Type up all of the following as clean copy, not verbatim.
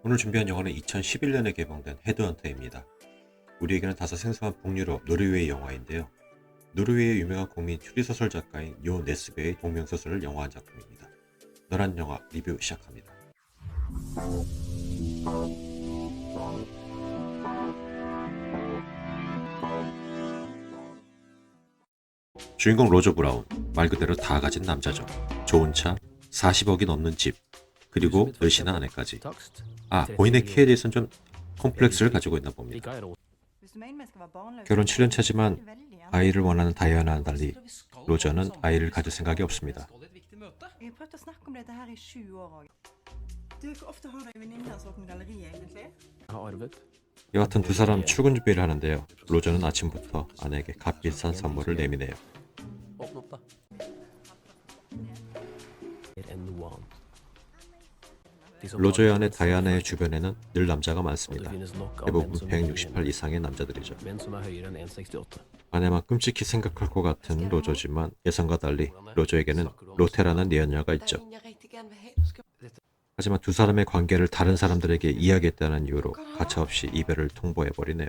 오늘 준비한 영화는 2011년에 개봉된 헤드헌터입니다. 우리에게는 다소 생소한 북유럽 노르웨이 영화인데요. 노르웨이의 유명한 국민 추리소설 작가인 요 네스베의 동명소설을 영화한 작품입니다. 너란 영화 리뷰 시작합니다. 주인공 로저 브라운, 말 그대로 다 가진 남자죠. 좋은 차, 40억이 넘는 집, 그리고 늘씬한 아내까지. 본인의 키에 대해서는 좀 콤플렉스를 가지고 있나 봅니다. 결혼 7년 차지만 아이를 원하는 다이아나와는 달리 로저는 아이를 가질 생각이 없습니다. 여하튼 두 사람 출근 준비를 하는데요. 로저는 아침부터 아내에게 값비싼 선물을 내미네요. 로저의 아내 다이아나의 주변에는 늘 남자가 많습니다. 대부분 168 이상의 남자들이죠. 아내만 끔찍히 생각할 것 같은 로저지만 예상과 달리 로저에게는 로테라는 내연녀가 있죠. 하지만 두 사람의 관계를 다른 사람들에게 이야기했다는 이유로 가차없이 이별을 통보해버리네요.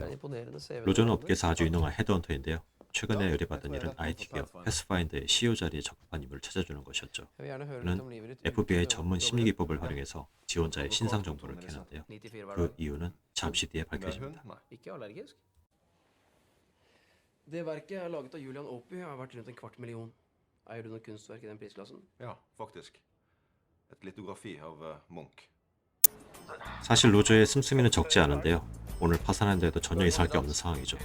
로저는 업계에서 아주 유능한 헤드헌터인데요. 최근에 의뢰받은 일은 IT 기업 패스파인더의 CEO 자리에 적합한 인물을 찾아주는 것이었죠. 그는 FBI 전문 심리기법을 활용해서 지원자의 신상 정보를 캐는데요. 그 이유는 잠시 뒤에 밝혀집니다. Det verket er laget av Julian Opie og har vært rundt en kvart million. Eier du noe kunstverk i den prisklassen? Ja, faktisk. Et litografi av Munch. 사실 로저의 씀씀이는 적지 않은데요. 오늘 파산한데도 전혀 이상할 게 없는 상황이죠.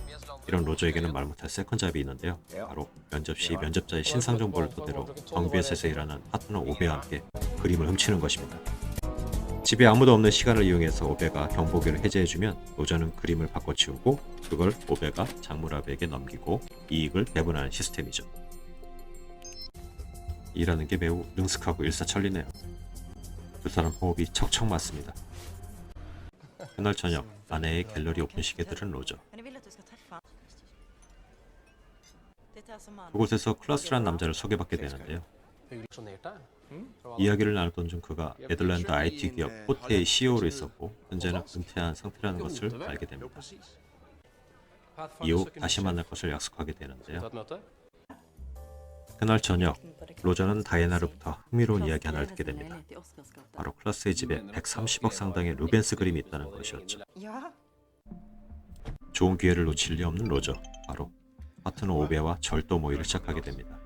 이런 로저에게는 말 못할 세컨잡이 있는데요. 바로 면접 시 면접자의 신상 정보를 토대로 경비회사에서 일하는 파트너 오베와 함께 그림을 훔치는 것입니다. 집에 아무도 없는 시간을 이용해서 오베가 경보기를 해제해주면 로저는 그림을 바꿔치우고 그걸 오베가 장물아베에게 넘기고 이익을 배분하는 시스템이죠. 일하는 게 매우 능숙하고 일사천리네요. 두 사람 호흡이 척척 맞습니다. 그날 저녁 아내의 갤러리 오픈식에 들은 로저. 그곳에서 클라스라는 남자를 소개받게 되는데요. 이야기를 나누던 중 그가 네덜란드 IT 기업 호테의 CEO로 있었고 현재는 은퇴한 상태라는 것을 알게 됩니다. 이후 다시 만날 것을 약속하게 되는데요. 그날 저녁 로저는 다이애나로부터 흥미로운 이야기 하나를 듣게 됩니다. 바로 클라스의 집에 130억 상당의 루벤스 그림이 있다는 것이었죠. 좋은 기회를 놓칠 리 없는 로저, 바로 파트너 오베와 절도 모의를 시작하게 됩니다.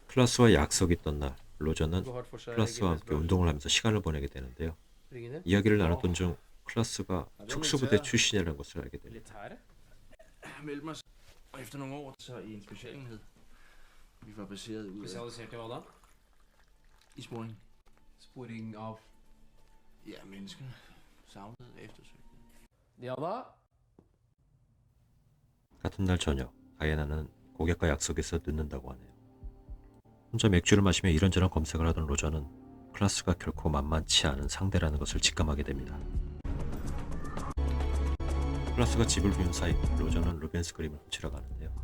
클라스와 약속이 있던 날, 로저는 클라스와 함께 운동을 하면서 시간을 보내게 되는데요. 이야기를 나눴던 중 클라스가 특수부대 출신이라는 것을 알게 됩니다. Og efter nogle år så i en specialenhed. Vi var baseret ud af Spesialisert i hva da? i sporing. Sporing av Ja, mennesker. Savnet, eftersøgt. Ja da. 같은 날 저녁, 다이애나는 고객과 약속에서 늦는다고 하네요. 혼자 맥주를 마시며 이런저런 검색을 하던 로저는 클라스가 결코 만만치 않은 상대라는 것을 직감하게 됩니다. 클라스가 집을 비운 사이 로저는 루벤스 그림을 훔치러 가는데요.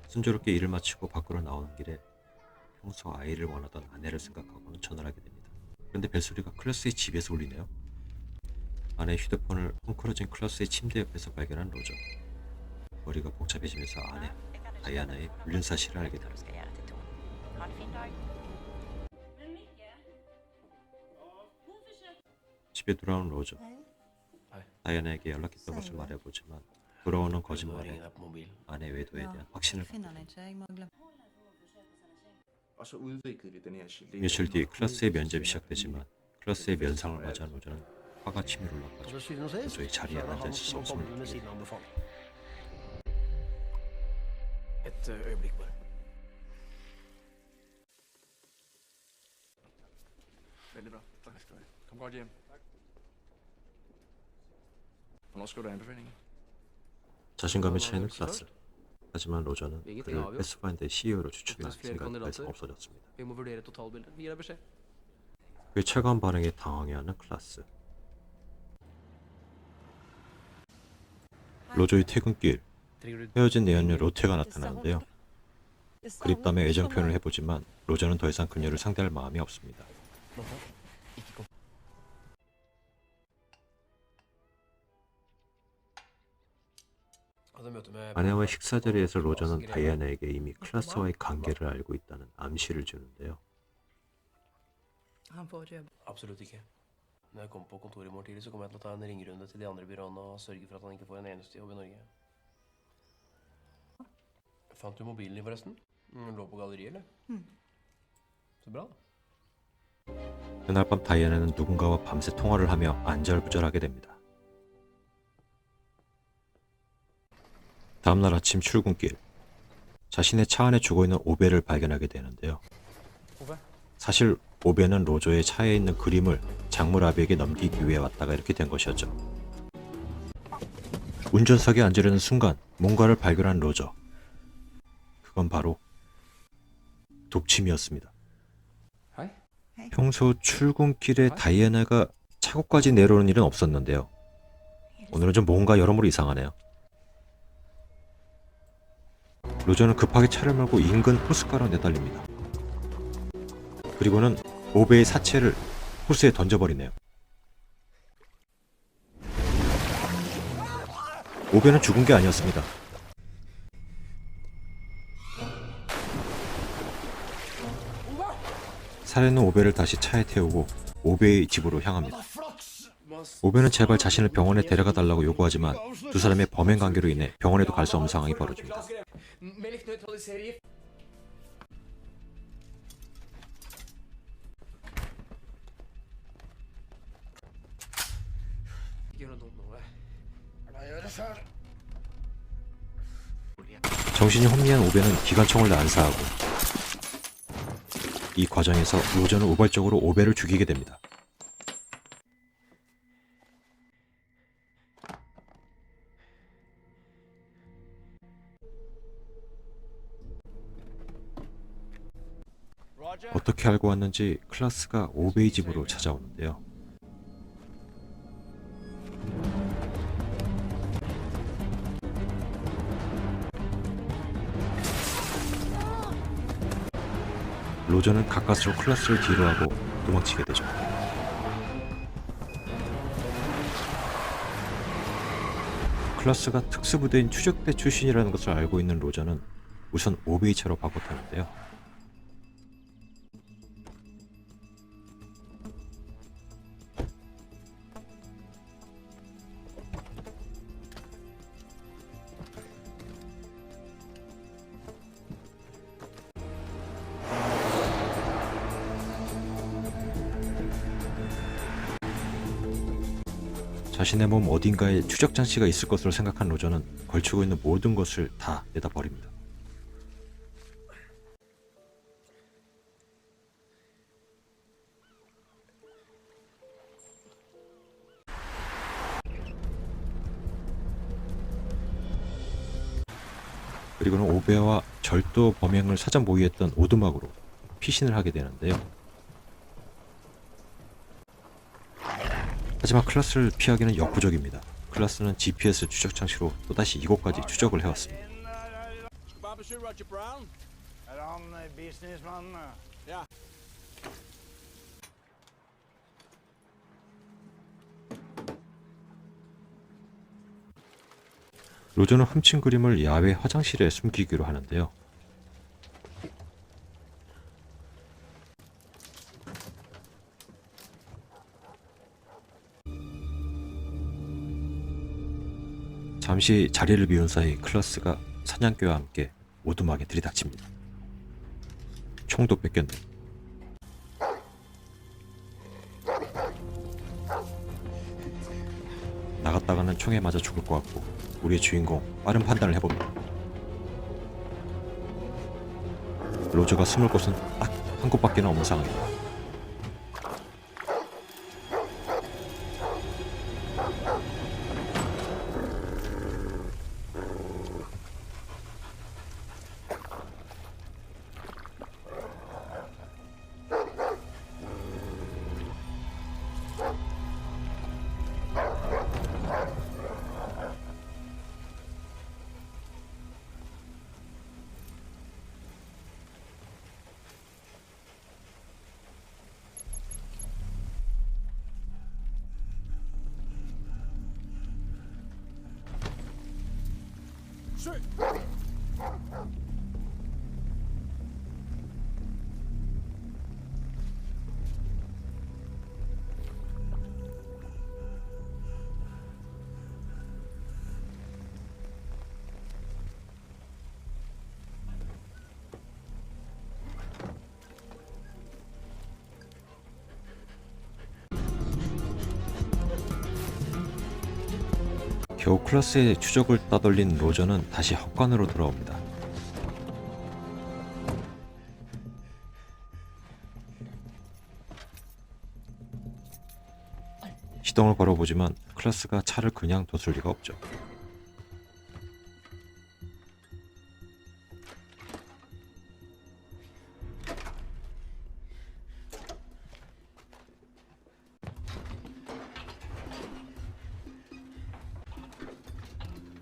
순조롭게 일을 마치고 밖으로 나오는 길에 평소 아이를 원하던 아내를 생각하고는 전화를 하게 됩니다. 그런데 벨소리가 클라스의 집에서 울리네요. 아내의 휴대폰을 헝클어진 클라스의 침대 옆에서 발견한 로저. 머리가 복잡해지면서 아내 다이아나의 불륜 사실을 알게 됩니다. 집에 돌아온 로저. 다이아나에게 연락했던 것을 말해보지만 돌아오는 거짓말에 아내 외도에 대한 확신을 갖게 됩니다. Og så udviklede vi den her gelé. 며칠 뒤 클라스의 면접이 시작되지만 클라스의 면상을 맞이한 로저는 화가 치밀어 Og 올라가죠. så siden sist, 도저히 자리에 så er det 앉아 han 있을 수 som har 없음을 kommet ved siden 느낍니다. av med fang. Et øyeblikk bare. Vældig bra. Tak skal du have. Kom godt hjem. Hvornår skriver du anbefalinger? 자신감에 차이는 클라스. 하지만 로저는 그를 패스파인더의 CEO로 추천할 생각까지 없어졌습니다. Vi må vurdere totalbildet. Vi gir deg beskjed. 그의 차가운 반응에 당황해하는 클라스. 로저의 퇴근길, 헤어진 내연녀 로테가 나타나는데요. 그립담에 애정 표현을 해보지만 로저는 더 이상 그녀를 상대할 마음이 없습니다. 아내와의 식사 자리에서 로저는 다이애나에게 이미 클라스와의 관계를 알고 있다는 암시를 주는데요. Han får jobb. Absolutt ikke. Når jeg kommer på kontoret i morgen tidlig, så kommer jeg til å ta en ringerunde til de andre byråene og sørge for at han ikke får en eneste jobb i Norge. Fant du mobilen din, forresten? Den lå på galleriet, eller? Så bra, da. 그날 밤 다이애나는 누군가와 밤새 통화를 하며 안절부절하게 됩니다. 다음날 아침 출근길, 자신의 차 안에 죽어있는 오베를 발견하게 되는데요. 사실 오베는 로저의 차에 있는 그림을 장물아비에게 넘기기 위해 왔다가 이렇게 된 것이었죠. 운전석에 앉으려는 순간 뭔가를 발견한 로저. 그건 바로 독침이었습니다. 평소 출근길에 다이애나가 차고까지 내려오는 일은 없었는데요. 오늘은 좀 뭔가 여러모로 이상하네요. 로저는 급하게 차를 몰고 인근 호숫가로 내달립니다. 그리고는 오베의 사체를 호수에 던져버리네요. 오베는 죽은 게 아니었습니다. 살해는 오베를 다시 차에 태우고 오베의 집으로 향합니다. 오베는 제발 자신을 병원에 데려가 달라고 요구하지만 두 사람의 범행 관계로 인해 병원에도 갈 수 없는 상황이 벌어집니다. Melk nøytraliserer gift. Ikke gjør noe dumt nå, 정신이 혼미한 오베는 기관총을 난사하고 이 과정에서 로저는 우발적으로 오베를 죽이게 됩니다. 어떻게 알고 왔는지 클라스가 오베의 집으로 찾아오는데요. 로저는 가까스로 클라스를 뒤로하고 도망치게 되죠. 클라스가 특수부대인 추적대 출신이라는 것을 알고 있는 로저는 우선 오베이 차로 바꿔 타는데요. 자신의 몸 어딘가에 추적 장치가 있을 것으로 생각한 로저는 걸치고 있는 모든 것을 다 내다 버립니다. 그리고는 오베와 절도 범행을 사전 모의했던 오두막으로 피신을 하게 되는데요. 하지만 클라스를 피하기는 역부족입니다. 클라스는 GPS 추적 장치로 또다시 이곳까지 추적을 해왔습니다. 로저는 훔친 그림을 야외 화장실에 숨기기로 하는데요. 잠시 자리를 비운 사이 클라스가 사냥개와 함께 오두막에 들이닥칩니다. 총도 뺏겼네. 나갔다가는 총에 맞아 죽을 것 같고 우리의 주인공 빠른 판단을 해봅니다. 로저가 숨을 곳은 딱 한 곳밖에 없는 상황입니다. 겨우 클라스의 추적을 따돌린 로저는 다시 헛간으로 돌아옵니다. 시동을 걸어보지만 클라스가 차를 그냥 뒀을 리가 없죠.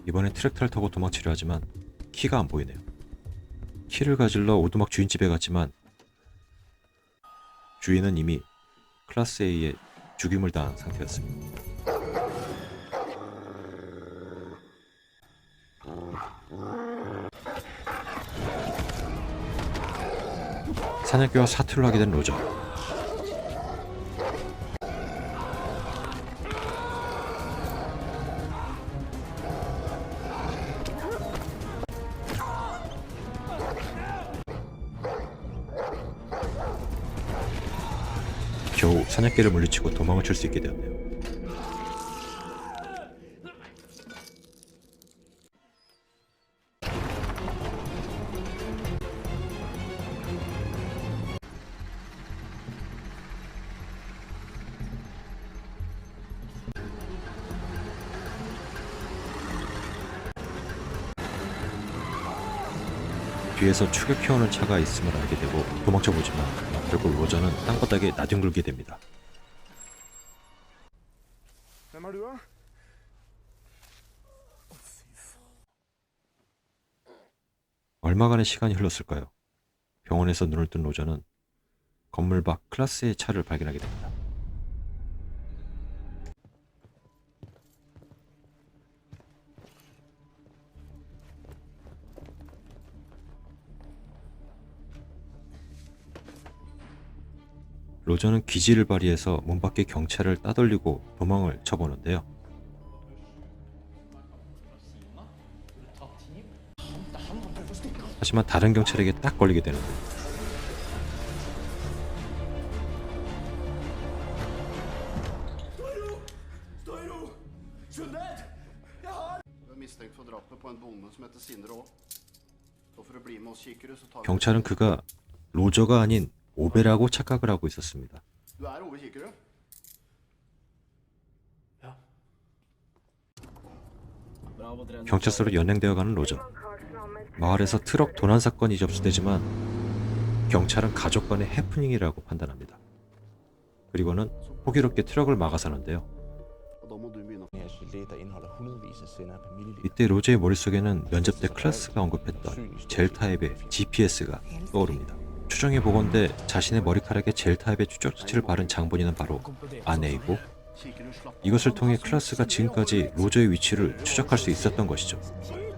이번엔 트랙터를 타고 도망치려 하지만 키가 안 보이네요. 키를 가질러 오두막 주인집에 갔지만 주인은 이미 클라스 A에 죽임을 당한 상태였습니다. 사냥개와 사투를 하게 된 로저. 겨우 사냥개를 물리치고 도망을 칠 수 있게 되었네요. 뒤에서 추격해오는 차가 있음을 알게 되고 도망쳐보지만 결국 로저는 땅바닥에 나뒹굴게 됩니다. Hvem er du, da? 얼마간의 시간이 흘렀을까요? 병원에서 눈을 뜬 로저는 건물 밖 클라스의 차를 발견하게 됩니다. 로저는 기지를 발휘해서 문 밖의 경찰을 따돌리고 도망을 쳐보는데요. 하지만 다른 경찰에게 딱 걸리게 되는데 Du er mistenkt for drapet på en bonde som heter Sindre Aa. Så for å bli med oss kikere, så tar vi... 경찰은 그가 로저가 아닌 오베라고 착각을 하고 있었습니다. Du er Ove Kikerød? 경찰서로 연행되어가는 로저. 마을에서 트럭 도난 사건이 접수되지만 경찰은 가족 간의 해프닝이라고 판단합니다. 그리고는 호기롭게 트럭을 막아서는데요. Og da må du begynne å... 이때 로저의 머릿속에는 면접 때 클라스가 언급했던 젤 타입의 GPS가 떠오릅니다. 추정해 보건대 자신의 머리카락에 젤 타입의 추적자치를 바른 장본인은 바로 아내이고 Kikerød slapp 이것을 통해 클라스가 지금까지 로저의 위치를 추적할 수 있었던 것이죠.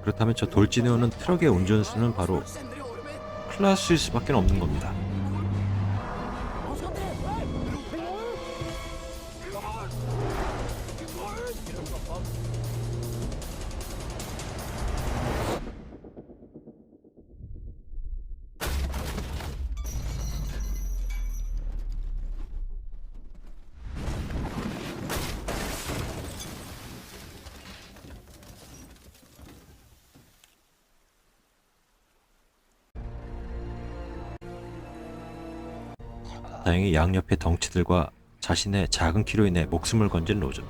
그렇다면 저 돌진해 오는 트럭의 운전수는 바로 클라스일 수밖에 없는 겁니다. 다행히 양옆의 덩치들과 자신의 작은 키로 인해 목숨을 건진 로저.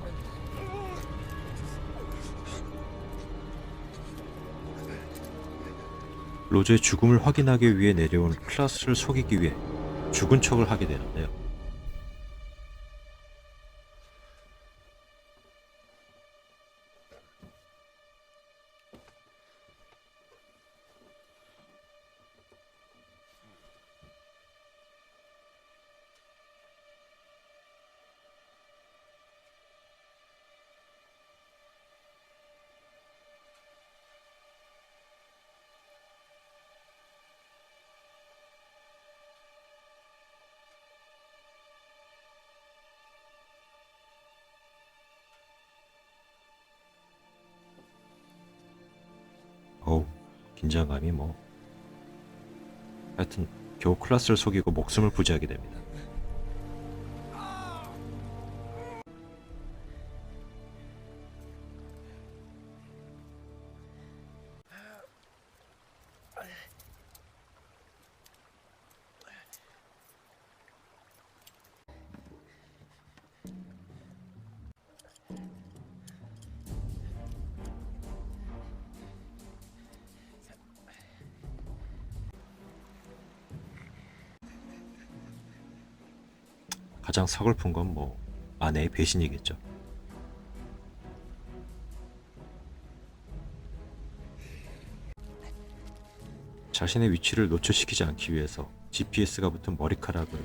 로저의 죽음을 확인하기 위해 내려온 클라스를 속이기 위해 죽은 척을 하게 되는데요. 긴장감이 뭐. 하여튼 겨우 클라스를 속이고 목숨을 부지하게 됩니다. 가장 서글픈 건 뭐 아내의 배신이겠죠. 자신의 위치를 노출시키지 않기 위해서 GPS가 붙은 머리카락을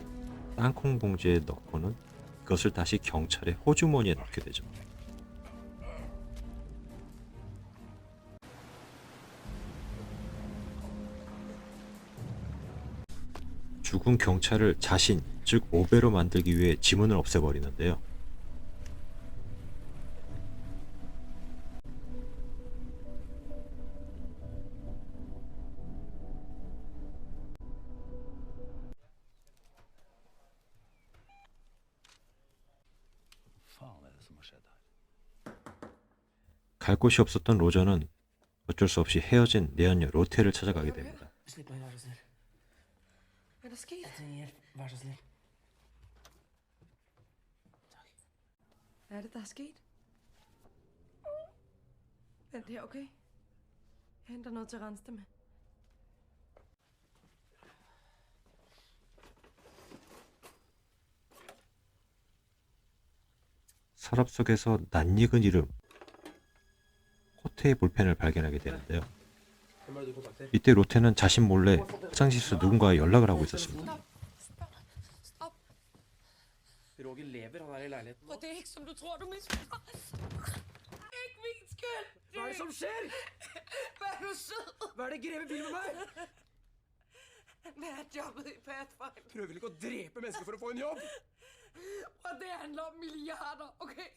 땅콩 봉지에 넣고는 그것을 다시 경찰의 호주머니에 넣게 되죠. 죽은 경찰을 자신, 즉 오베로 만들기 위해 지문을 없애버리는데요. Faen er det som har skjedd her? 갈 곳이 없었던 로저는 어쩔 수 없이 헤어진 내연녀 로테를 찾아가게 됩니다. Slipp meg, vær så snill. Hva er det sket? Jeg trenger hjelp, vær så snill. Hvad er det, der er sket? Vent her, okay? Jeg henter noget til at rense det med. 서랍 속에서 낯익은 이름 호테의 볼펜을 발견하게 되는데요. Hvem er det du kontakter? 이때 로테는 자신 몰래 화장실에서 누군가와 연락을 하고 있었습니다. Stop. Roger lever, han er i leiligheten. Og det er ikke, som du tror, du misforstår. Ikke min skyld. Hva er det som skjer? Vær du sød. Hva er det Greve vil med meg? Hvad er jobbet i Pathfinder? Prøver ikke å drepe mennesker for å få en jobb. Og det handler om milliarder, okay?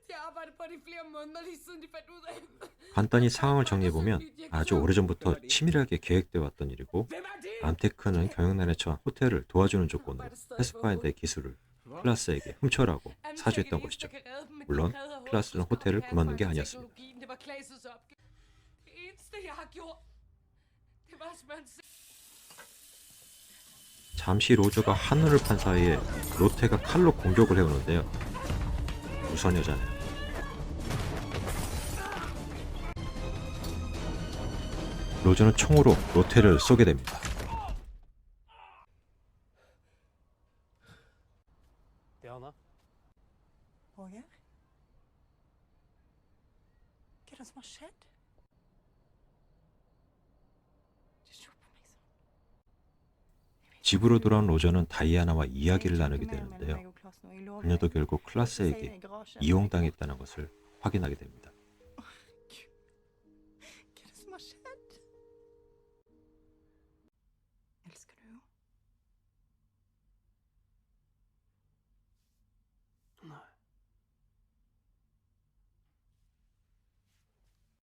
De har arbejdet på det i flere måneder, lige siden de fandt ud af det. 간단히 상황을 정리해보면 아주 오래전부터 치밀하게 계획되어 왔던 일이고, Hvem er de? 암테크는 경영난에 처한 호텔을 도와주는 조건으로 패스파인더의 기술을 클라스에게 훔쳐라고 사주했던 것이죠. 물론 클라스는 호텔을 그만둔 게 아니었습니다. Det var Klaas' opgave. Det eneste, jeg har gjort, det var at smøre en 잠시 로저가 한눈을 판 사이에 로테가 칼로 공격을 해오는데요. 우선 여자네요. 로저는 총으로 로테를 쏘게 됩니다. Diana? Roger? Hva er det som har skjedd? Du så på meg sånn. 집으로 돌아온 로저는 다이아나와 이야기를 나누게 되는데요. 그녀도 결국 클라스에게 이용당했다는 것을 확인하게 됩니다. Hva er det som har skjedd? Elsker du henne? Nei.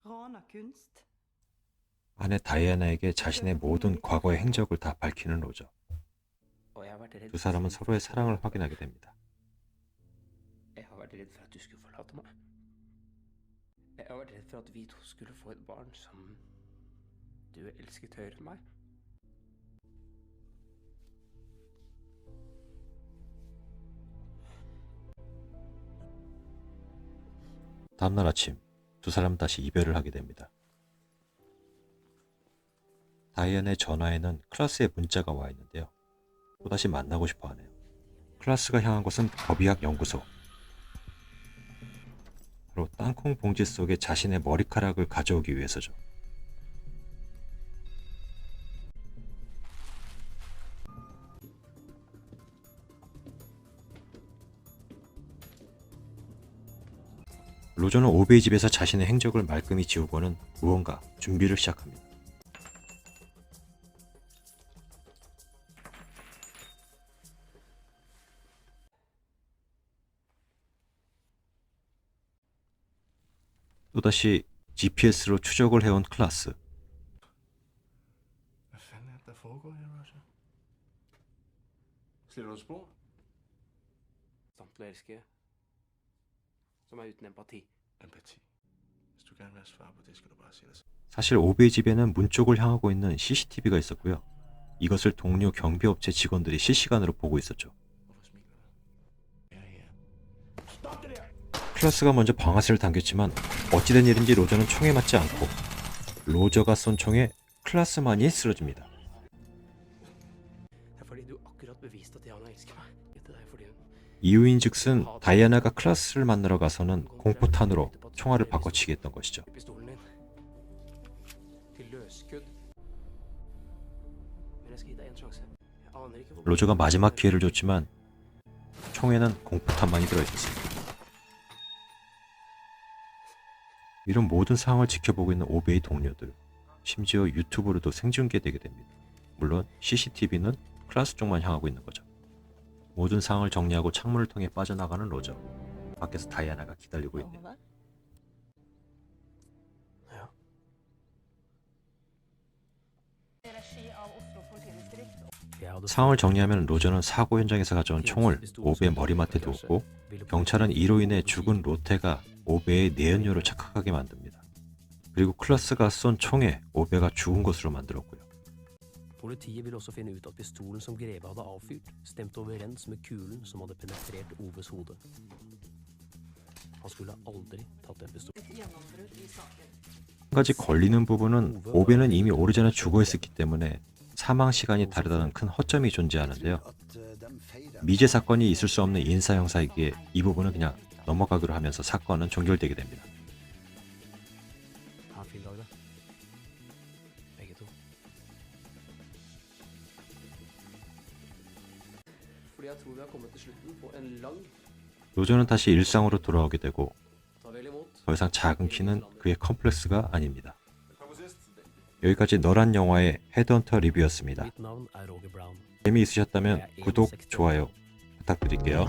Rana kunst? 아내 다이아나에게 자신의 모든 과거의 행적을 다 밝히는 로저. Og jeg har vært redd. 두 사람은 서로의 사랑을 확인하게 됩니다. Jeg har vært redd for at du skulle forlate meg. Jeg har vært redd for at vi to skulle få et barn som du elsket høyere enn meg. 다음날 아침 두 사람은 다시 이별을 하게 됩니다. 다이안의 전화에는 클라스의 문자가 와 있는데요. 또다시 만나고 싶어 하네요. 클라스가 향한 곳은 법의학 연구소. 바로 땅콩 봉지 속에 자신의 머리카락을 가져오기 위해서죠. 로저는 오베이 집에서 자신의 행적을 말끔히 지우고는 무언가 준비를 시작합니다. 또다시 GPS로 추적을 해온 클라스. Stiller du spor? Stand til å elske. Som er uten empati. Empati. Hvis du gerne vil have svar på det, skal du bare sige det. 사실 오베의 집에는 문 쪽을 향하고 있는 CCTV가 있었고요. 이것을 동료 경비업체 직원들이 실시간으로 보고 있었죠. Hvorfor smiler du? Ja, ja. 클라스가 먼저 방아쇠를 당겼지만 어찌된 일인지 로저는 총에 맞지 않고 로저가 쏜 총에 클라스만이 쓰러집니다. Det er fordi du akkurat beviste at Diana elsker meg. Dette er fordi hun 이유인즉슨 다이아나가 클라스를 만나러 가서는 공포탄으로 총알을 바꿔치기 했던 것이죠. pistolen din. Til løsskudd. Men jeg skal gi deg en sjanse. Jeg aner ikke hvor 로저가 마지막 기회를 줬지만 총에는 공포탄만이 들어있었습니다. 이런 모든 상황을 지켜보고 있는 오베의 동료들, 심지어 유튜브로도 생중계되게 됩니다. 물론 CCTV는 클라스 쪽만 향하고 있는 거죠. 모든 상황을 정리하고 창문을 통해 빠져나가는 로저. 밖에서 다이아나가 기다리고 있네요. Ja. 상황을 정리하면 로저는 사고 현장에서 가져온 총을 오베의 머리맡에 두었고 경찰은 이로 인해 죽은 로테가 오베의 내연녀로 착각하게 만듭니다. 그리고 클라스가 쏜 총에 오베가 죽은 것으로 만들었고요. Politiet vil også finne ut at pistolen som Greve hadde avfyrt, stemte overens med kulen som hadde penetrert Oves hode. Han skulle aldri tatt den pistolen. 한 가지 걸리는 부분은 오베는 이미 오래전에 죽어 있었기 때문에 사망 시간이 다르다는 큰 허점이 존재하는데요. 미제 사건이 있을 수 없는 인사 형사이기에 이 부분은 그냥 넘어가기로 하면서 사건은 종결되게 됩니다. Ha en fin dag, da. Begge to. Fordi jeg tror vi har kommet til slutten på en lang. 로저는 다시 일상으로 돌아오게 되고 Ta vel imot. 더 이상 작은 키는 그의 컴플렉스가 아닙니다. 여기까지 너란 영화의 헤드헌터 리뷰였습니다. Mitt navn er Roger Brown. 재미있으셨다면 구독, 좋아요 부탁드릴게요.